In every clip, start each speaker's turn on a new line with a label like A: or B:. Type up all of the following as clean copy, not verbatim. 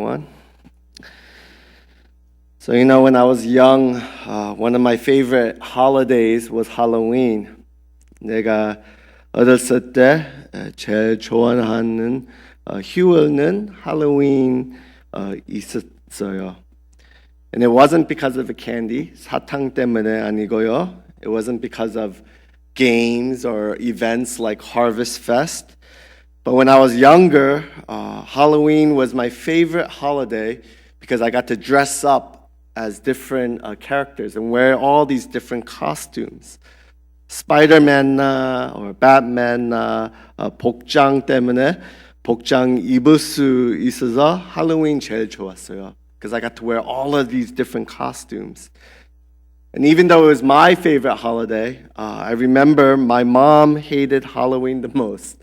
A: One. So, when I was young, one of my favorite holidays was Halloween. 내가 어렸을 때 제일 좋아하는 휴일은 할로윈 있었어요. And it wasn't because of the candy, 사탕 때문에 아니고요. It wasn't because of games or events like Harvest Fest. But when I was younger, Halloween was my favorite holiday because I got to dress up as different characters and wear all these different costumes. 스파이더맨나 or Batman나 복장 때문에 복장 입을 수 있어서 할로윈 제일 좋았어요. Because I got to wear all of these different costumes. And even though it was my favorite holiday, I remember my mom hated Halloween the most.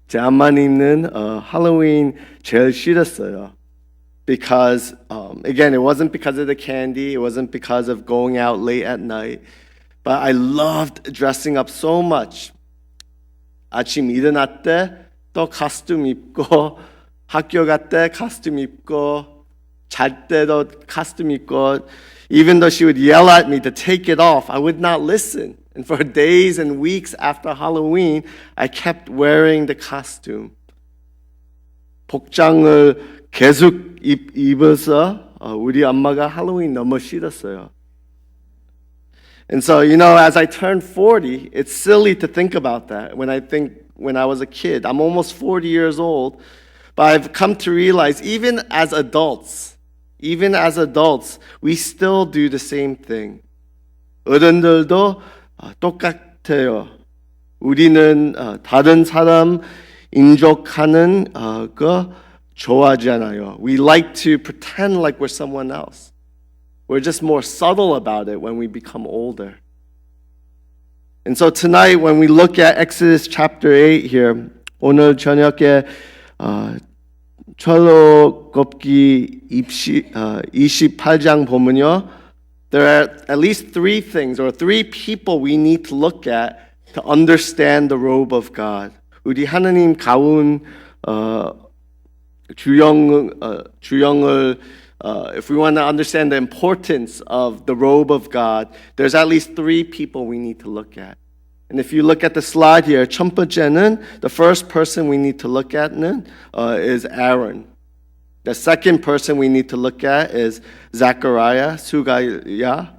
A: 제 어머니는 할로윈 제일 싫었어요. Because, again, it wasn't because of the candy, it wasn't because of going out late at night, but I loved dressing up so much. 아침 일어날 때 또 코스튬 입고, 학교 갈 때 코스튬 입고, 잘 때도 코스튬 입고, even though she would yell at me to take it off, I would not listen. And for days and weeks after Halloween, I kept wearing the costume. 복장을 계속 입어서 우리 엄마가 할로윈 너무 싫었어요. And so, as I turned 40, it's silly to think about that when I was a kid. I'm almost 40 years old, but I've come to realize even as adults, we still do the same thing. 어른들도 똑같아요. 우리는 다른 사람 인정하는 거 좋아하지 않아요. We like to pretend like we're someone else. We're just more subtle about it when we become older. And so tonight when we look at Exodus chapter 8 here, 오늘 저녁에 출애굽기 28장 보면요. There are at least three things or three people we need to look at to understand the robe of God. 우리 하나님 가운 주영을 if we want to understand the importance of the robe of God, there's at least three people we need to look at. And if you look at the slide here, 첫 번째는, the first person we need to look at is Aaron. The second person we need to look at is Zechariah, Sugaya,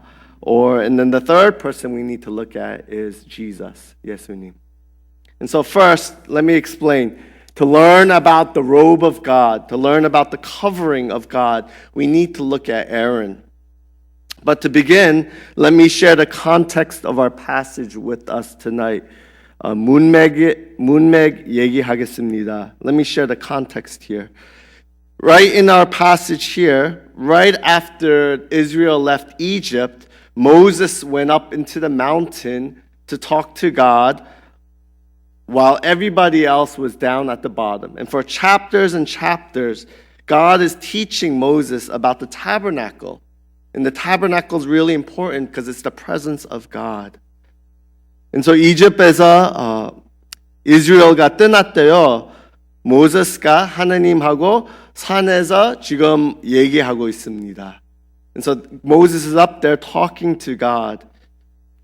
A: and then the third person we need to look at is Jesus, 예수님. And so first, let me explain. To learn about the robe of God, to learn about the covering of God, we need to look at Aaron. But to begin, let me share the context of our passage with us tonight. 문맥 얘기하겠습니다. Let me share the context here. Right in our passage here, right after Israel left Egypt, Moses went up into the mountain to talk to God while everybody else was down at the bottom. And for chapters and chapters, God is teaching Moses about the tabernacle. And the tabernacle is really important because it's the presence of God. And so 이집트에서 이스라엘가 떠났대요. 모세스가 하나님하고 산에서 지금 얘기하고 있습니다. And so Moses is up there talking to God.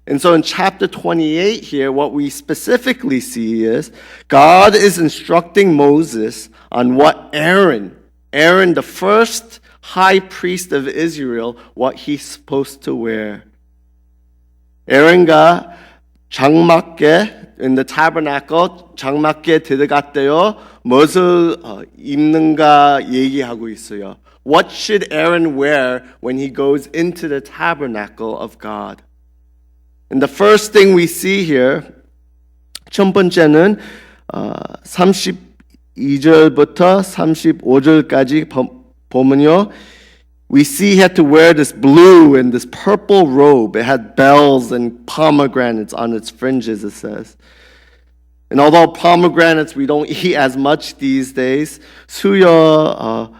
A: And so in chapter 28 here, what we specifically see is God is instructing Moses on what Aaron, the first high priest of Israel, what he's supposed to wear. Aaron가 장막에 in the tabernacle 장막에 들어갔대요. 무엇을 입는가 얘기하고 있어요. What should Aaron wear when he goes into the tabernacle of God? And the first thing we see here, 첫 번째는 32절부터 35절까지 보면요, we see he had to wear this blue and this purple robe. It had bells and pomegranates on its fringes, it says. And although pomegranates we don't eat as much these days, 수요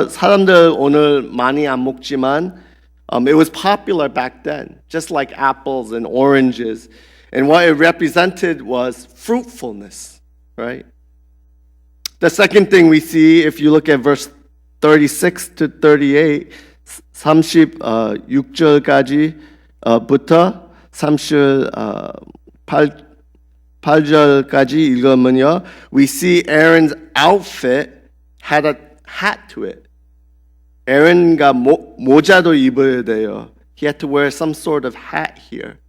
A: 사람들 오늘 많이 안 먹지만 it was popular back then, just like apples and oranges. And what it represented was fruitfulness, right? The second thing we see, if you look at verse 36 to 38, 36절까지 부터 38절까지 읽으면요, we see Aaron's outfit had a hat to it. 에런가 모자도 입어야 돼요. He had to wear some sort of hat here.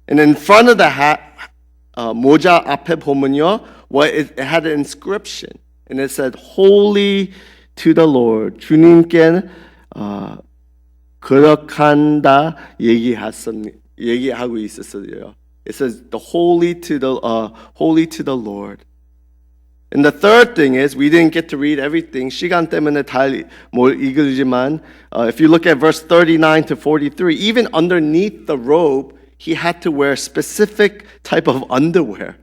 A: And in front of the hat, 모자 앞에 보면요, it had an inscription. And it said, Holy to the Lord. 주님께 거룩한다 얘기하고 있었어요. It says, the holy to the Lord. And the third thing is, we didn't get to read everything. 시간 때문에 다 못 읽지만, if you look at verse 39 to 43, even underneath the robe, he had to wear a specific type of underwear.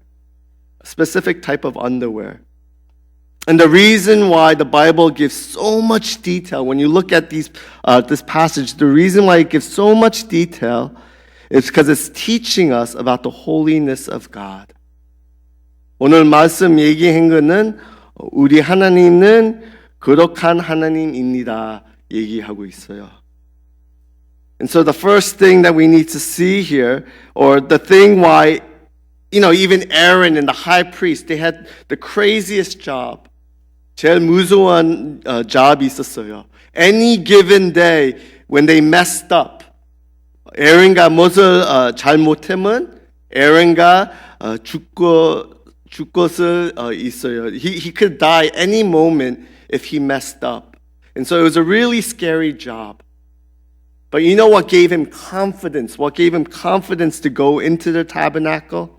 A: And the reason why the Bible gives so much detail, when you look at this passage, the reason why it gives so much detail is because it's teaching us about the holiness of God. 오늘 말씀 얘기한 거는 우리 하나님은 거룩한 하나님입니다 얘기하고 있어요. And so the first thing that we need to see here, or the thing why, even Aaron and the high priest, they had the craziest job. 제일 무서운 job이 있었어요. Any given day when they messed up, 에런가 무엇을 잘못하면 에런가 죽을 것을 있어요. He could die any moment if he messed up. And so it was a really scary job. But you know what gave him confidence? What gave him confidence to go into the tabernacle?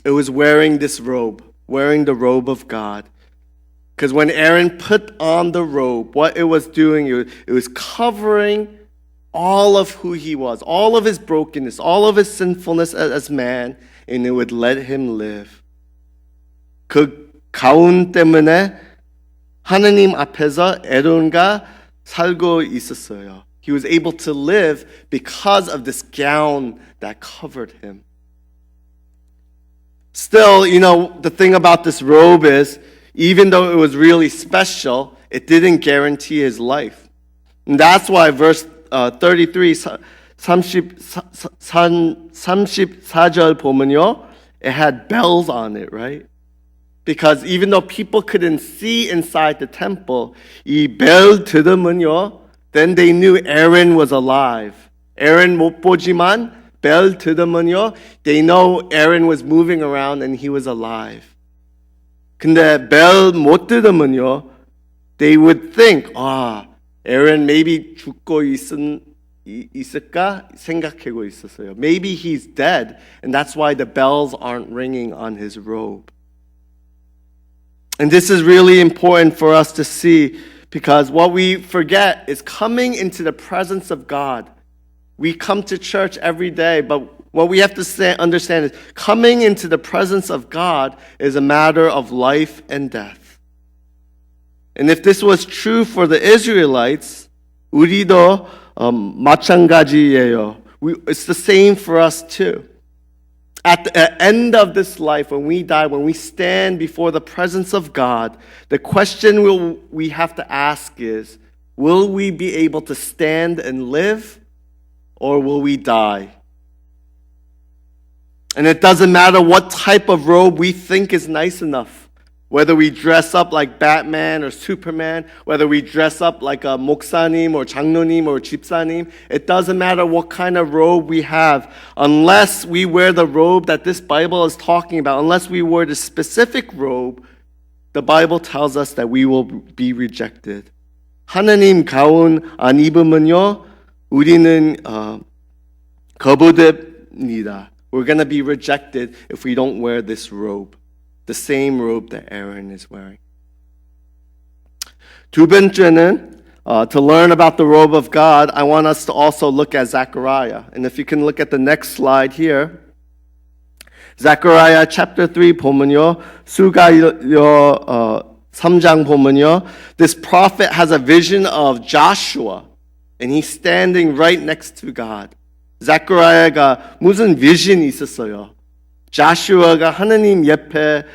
A: It was wearing this robe, wearing the robe of God. Because when Aaron put on the robe, what it was doing, it was covering all of who he was, all of his brokenness, all of his sinfulness as man, and it would let him live. 그 가운 때문에 하나님 앞에서 에론과 살고 있었어요. He was able to live because of this gown that covered him. Still, the thing about this robe is, even though it was really special, it didn't guarantee his life. And that's why verse 33, 34절 보면요, it had bells on it, right? Because even though people couldn't see inside the temple, 이 벨 들으면요, then they knew Aaron was alive. Aaron 못 보지만 벨 들으면요, they know Aaron was moving around and he was alive. 근데 벨 못 들으면요, they would think, Aaron maybe 죽고 있을까 생각하고 있었어요. Maybe he's dead, and that's why the bells aren't ringing on his robe. And this is really important for us to see, because what we forget is coming into the presence of God. We come to church every day, but what we have to understand is coming into the presence of God is a matter of life and death. And if this was true for the Israelites, 우리도 마찬가지예요. It's the same for us too. At the end of this life, when we die, when we stand before the presence of God, the question we have to ask is, will we be able to stand and live, or will we die? And it doesn't matter what type of robe we think is nice enough. Whether we dress up like Batman or Superman, whether we dress up like a 목사님 or 장로님 or 집사님, it doesn't matter what kind of robe we have. Unless we wear the robe that this Bible is talking about, unless we wear the specific robe, the Bible tells us that we will be rejected. 하나님 가운 안 입으면요, 우리는 거부됩니다. We're going to be rejected if we don't wear this robe. The same robe that Aaron is wearing. 두 번째는, to learn about the robe of God, I want us to also look at Zechariah. And if you can look at the next slide here. Zechariah chapter 3 보면요. 수가요 3장 보면요. This prophet has a vision of Joshua. And he's standing right next to God. Zechariah가 무슨 vision이 있었어요. Joshua가 하나님 옆에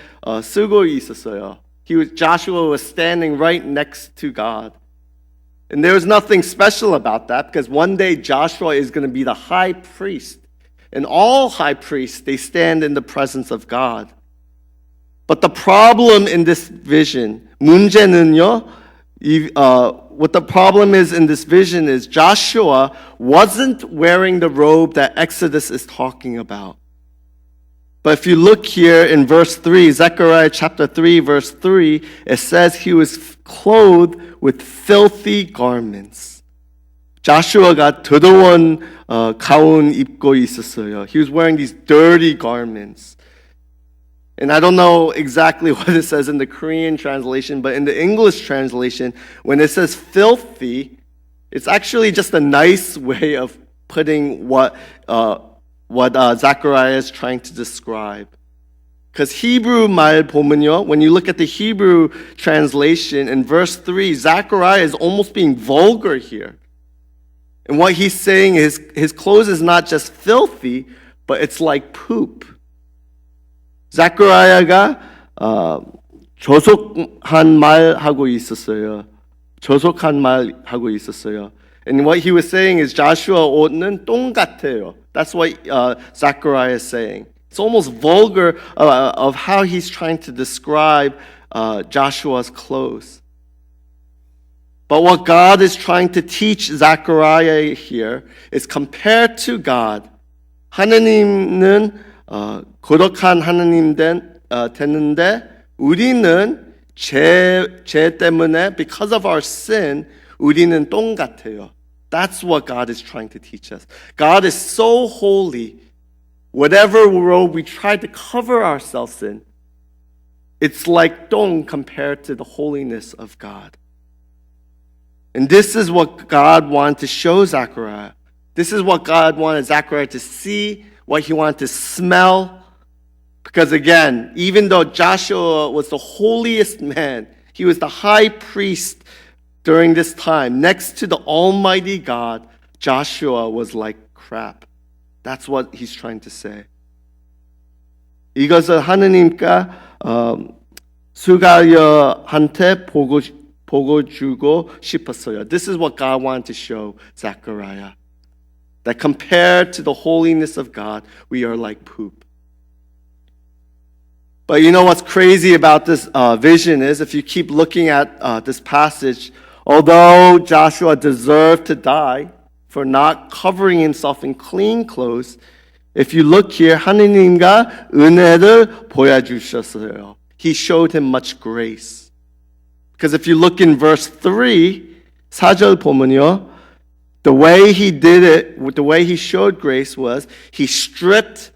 A: 쓰고 있었어요. Joshua was standing right next to God. And there was nothing special about that because one day Joshua is going to be the high priest. And all high priests, they stand in the presence of God. But the problem in this vision, 문제는요, what the problem is in this vision is Joshua wasn't wearing the robe that Exodus is talking about. But if you look here in verse 3, Zechariah chapter 3, verse 3, it says he was clothed with filthy garments. Joshua가 더러운 가운 입고 있었어요. He was wearing these dirty garments. And I don't know exactly what it says in the Korean translation, but in the English translation, when it says filthy, it's actually just a nice way of putting what Zechariah is trying to describe. Because Hebrew 말 보면요, when you look at the Hebrew translation in verse 3, Zechariah is almost being vulgar here. And what he's saying is his clothes is not just filthy, but it's like poop. Zechariah가 조속한 말 하고 있었어요. 조속한 말 하고 있었어요. And what he was saying is Joshua 옷은 똥 같아요. That's what Zechariah is saying. It's almost vulgar of how he's trying to describe Joshua's clothes. But what God is trying to teach Zechariah here is compared to God, 하나님은 거룩한 하나님 됐는데 우리는 죄 때문에 because of our sin 우리는 똥 같아요. That's what God is trying to teach us. God is so holy. Whatever robe we try to cover ourselves in, it's like 똥 compared to the holiness of God. And this is what God wanted to show Zechariah. This is what God wanted Zechariah to see, what he wanted to smell. Because again, even though Joshua was the holiest man, he was the high priest during this time, next to the Almighty God, Joshua was like crap. That's what he's trying to say. 이것을 하느님과 수가랴한테 보고 주고 싶었어요. This is what God wanted to show Zechariah. That compared to the holiness of God, we are like poop. But you know what's crazy about this vision is if you keep looking at this passage, although Joshua deserved to die for not covering himself in clean clothes, if you look here, 하느님과 은혜를 보여주셨어요. He showed him much grace. Because if you look in verse 3, 4절 보면요, the way he did it, the way he showed grace was he stripped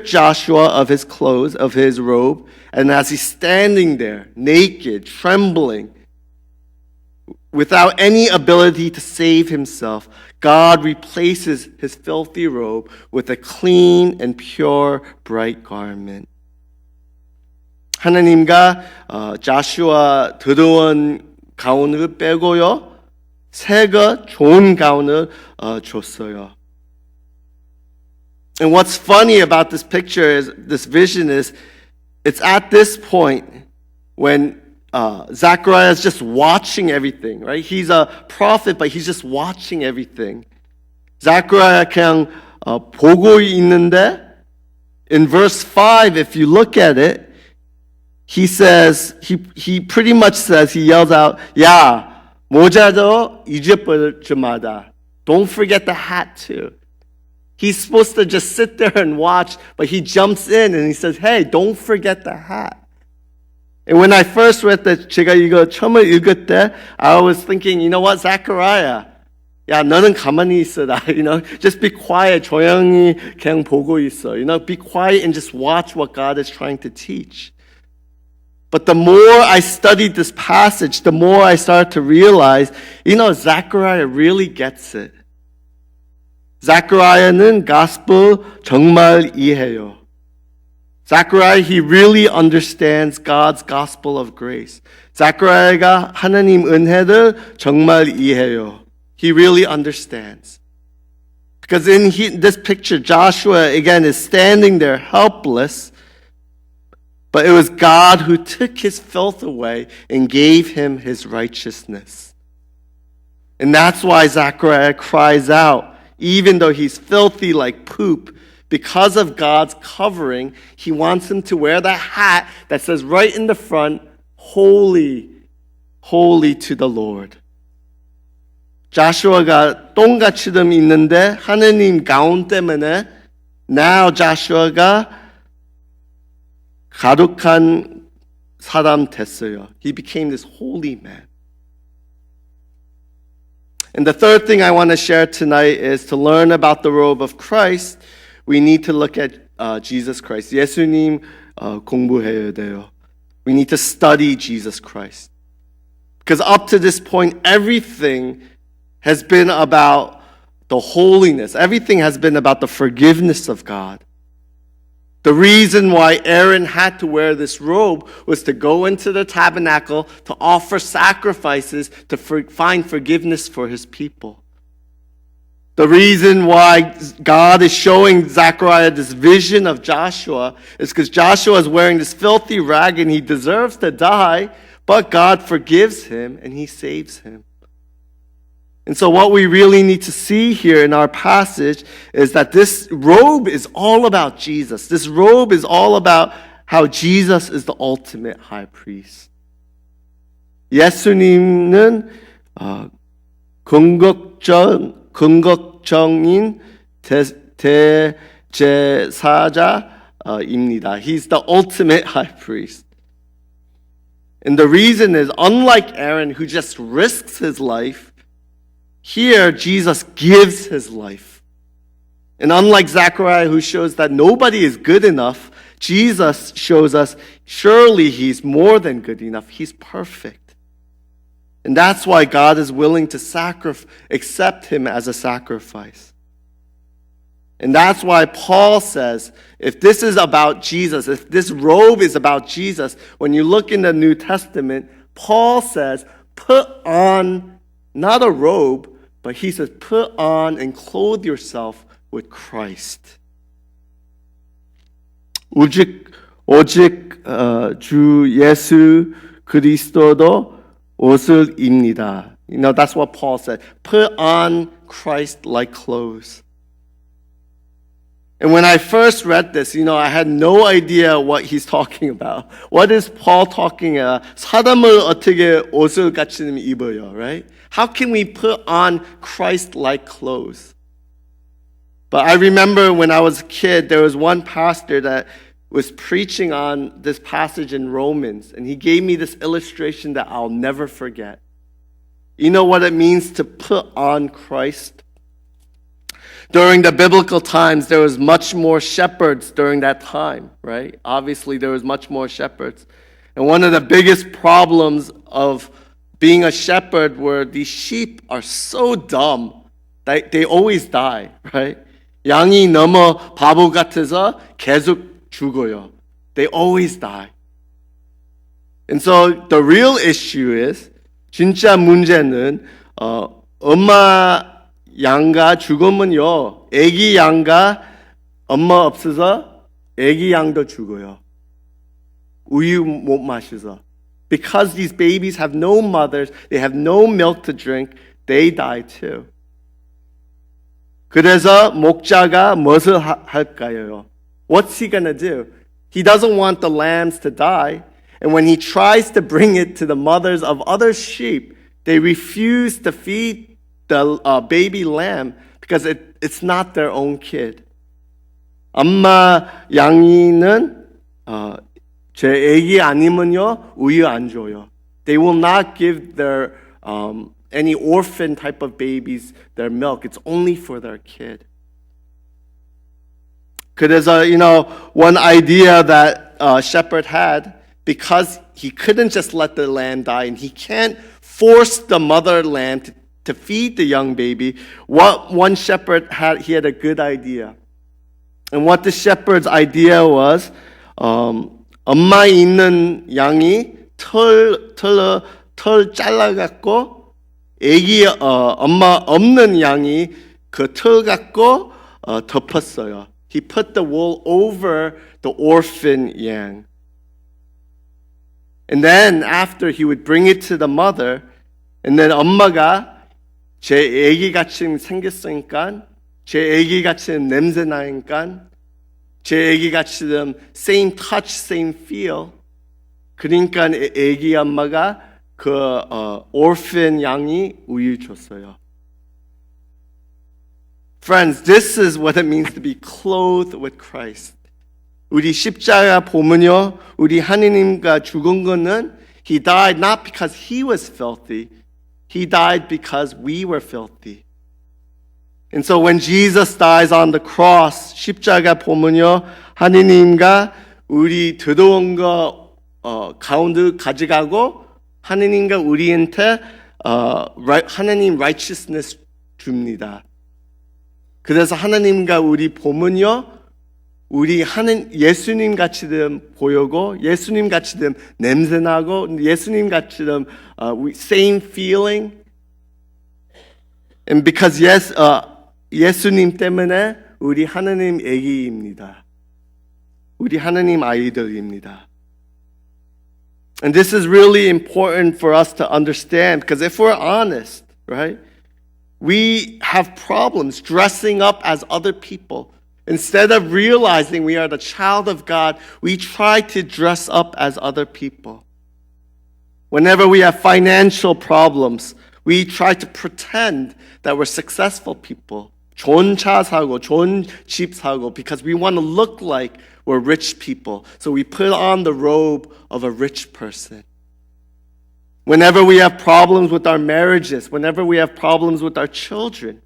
A: Joshua of his clothes, of his robe, and as he's standing there, naked, trembling, without any ability to save himself, God replaces his filthy robe with a clean and pure, bright garment. 하나님과 자슈아 더러운 가운을 빼고요, 새거 좋은 가운을 줬어요. And what's funny about this picture is, this vision is, it's at this point when Zechariah is just watching everything, right? He's a prophet, but he's just watching everything. Zechariah 그냥 보고 있는데, in verse 5, if you look at it, he says, he pretty much says, he yells out, 야, 모자도 잊어버리지 마다. Don't forget the hat too. He's supposed to just sit there and watch, but he jumps in and he says, hey, don't forget the hat. And when I first read that, 제가 이거 처음에 읽을 때, I was thinking, you know what, Zechariah, 야, 너는 가만히 있어라. You know, just be quiet. 조용히 그냥 보고 있어. You know, be quiet and just watch what God is trying to teach. But the more I studied this passage, the more I started to realize, you know, Zechariah really gets it. Zechariah는 gospel 정말 이해해요. Zechariah, he really understands God's gospel of grace. Zechariah가 하나님 은혜를 정말 이해해요. He really understands. Because in this picture, Joshua, again, is standing there helpless. but it was God who took his filth away and gave him his righteousness. And that's why Zechariah cries out, even though he's filthy like poop, because of God's covering, he wants him to wear that hat that says right in the front, holy, holy to the Lord. Joshua가 똥같이름 있는데 하느님 가운 때문에 now Joshua가 거룩한 사람 됐어요. He became this holy man. And the third thing I want to share tonight is to learn about the robe of Christ. We need to look at Jesus Christ. 예수님 공부해야 돼요. We need to study Jesus Christ. Because up to this point, everything has been about the holiness. Everything has been about the forgiveness of God. The reason why Aaron had to wear this robe was to go into the tabernacle to offer sacrifices to find forgiveness for his people. The reason why God is showing Zechariah this vision of Joshua is because Joshua is wearing this filthy rag and he deserves to die, but God forgives him and he saves him. And so what we really need to see here in our passage is that this robe is all about Jesus. This robe is all about how Jesus is the ultimate high priest. 예수님은 근거적인 대제사장입니다. He's the ultimate high priest. And the reason is, unlike Aaron, who just risks his life, here Jesus gives his life. And unlike Zechariah, who shows that nobody is good enough, Jesus shows us surely he's more than good enough. He's perfect. And that's why God is willing to accept him as a sacrifice. And that's why Paul says, if this is about Jesus, if this robe is about Jesus, when you look in the New Testament, Paul says, put on not a robe, but he says, put on and clothe yourself with Christ. 오직 주 예수 그리스도도 옷을 입니다. You know, that's what Paul said. Put on Christ like clothes. And when I first read this, I had no idea what he's talking about. What is Paul talking about? 사람을 어떻게 옷을 같이 입어요, right? How can we put on Christ-like clothes? But I remember when I was a kid, there was one pastor that was preaching on this passage in Romans, and he gave me this illustration that I'll never forget. You know what it means to put on Christ? During the biblical times, there was much more shepherds during that time, right? Obviously, there was much more shepherds. And one of the biggest problems of being a shepherd were these sheep are so dumb that they always die, right? 양이 너무 바보 같아서 계속 죽어요. They always die. And so the real issue is, 진짜 문제는 엄마 양가 죽으면요, 애기 양가 엄마 없어서 애기 양도 죽어요. 우유 못 마셔서. Because these babies have no mothers, they have no milk to drink, they die too. 그래서 목자가 무엇을 할까요? What's he gonna do? He doesn't want the lambs to die. And when he tries to bring it to the mothers of other sheep, they refuse to feed the baby lamb because it's not their own kid. 엄마 양이는 제 애기 아니면요 우유 안 줘요. They will not give their any orphan type of babies their milk. It's only for their kid. 그래서 one idea that shepherd had, because he couldn't just let the lamb die and he can't force the mother lamb to feed the young baby, what one shepherd had, he had a good idea. And what the shepherd's idea was, 엄마 있는 양이 털 잘라갖고 애기 엄마 없는 양이 그 털 갖고 덮었어요. He put the wool over the orphan yang. And then after he would bring it to the mother, and then 엄마가 제 애기같이 생겼으니까, 제 애기같이 냄새 나니까, 제 애기같이 same touch, same feel. 그러니까 애기 엄마가 그 orphan 양이 우유 줬어요. Friends, this is what it means to be clothed with Christ. 우리 십자가 보면요, 우리 하느님과 죽은 거는 He died not because He was filthy. He died because we were filthy. And so when Jesus dies on the cross, 십자가 보면요, 하느님과 우리 더러운 거 가운데 가져가고 하느님과 우리한테 하느님 righteousness 줍니다. 그래서 하느님과 우리 보면요, 우리 예수님 같이 보이고 예수님 같이 냄새나고 예수님 같이 same feeling. And because 예수님 때문에 우리 하느님 애기입니다. 우리 하느님 아이들입니다. And this is really important for us to understand because if we're honest, right? We have problems dressing up as other people. Instead of realizing we are the child of God, we try to dress up as other people. Whenever we have financial problems, we try to pretend that we're successful people. 좋은 차 사고, 좋은 집 사고, because we want to look like we're rich people. So we put on the robe of a rich person. Whenever we have problems with our marriages, whenever we have problems with our children,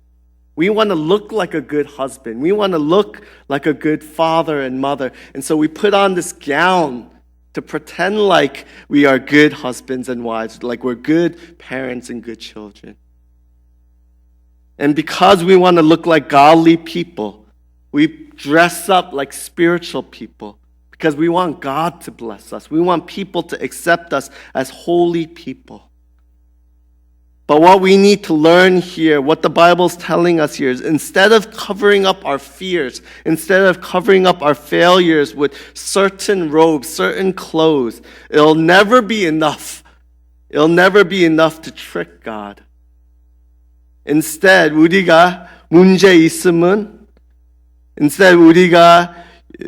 A: we want to look like a good husband. We want to look like a good father and mother. And so we put on this gown to pretend like we are good husbands and wives, like we're good parents and good children. And because we want to look like godly people, we dress up like spiritual people because we want God to bless us. We want people to accept us as holy people. But what we need to learn here, what the Bible's telling us here is instead of covering up our fears, instead of covering up our failures with certain robes, certain clothes, it'll never be enough. It'll never be enough to trick God. Instead, 우리가 문제 있으면, instead 우리가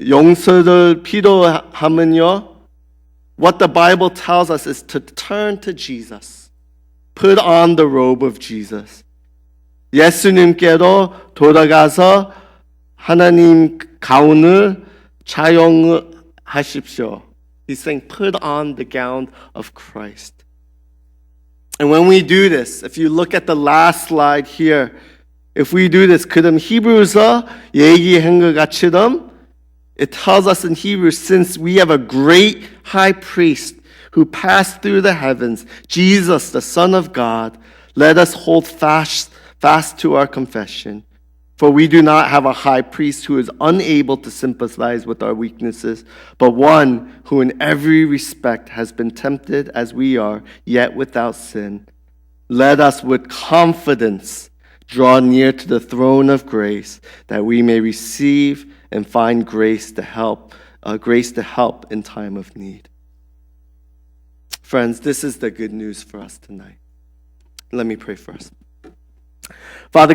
A: 용서를 필요하면요, what the Bible tells us is to turn to Jesus. Put on the robe of Jesus. 예수님께로 돌아가서 하나님 가운을 차용하십시오. He's saying, put on the gown of Christ. And when we do this, if you look at the last slide here, if we do this, 그럼 히브리서 얘기한 것 같이럼 it tells us in Hebrews, since we have a great high priest who passed through the heavens, Jesus, the Son of God, let us hold fast to our confession. For we do not have a high priest who is unable to sympathize with our weaknesses, but one who in every respect has been tempted as we are, yet without sin. Let us with confidence draw near to the throne of grace, that we may receive and find grace to help in time of need. Friends, this is the good news for us tonight. Let me pray for us. Father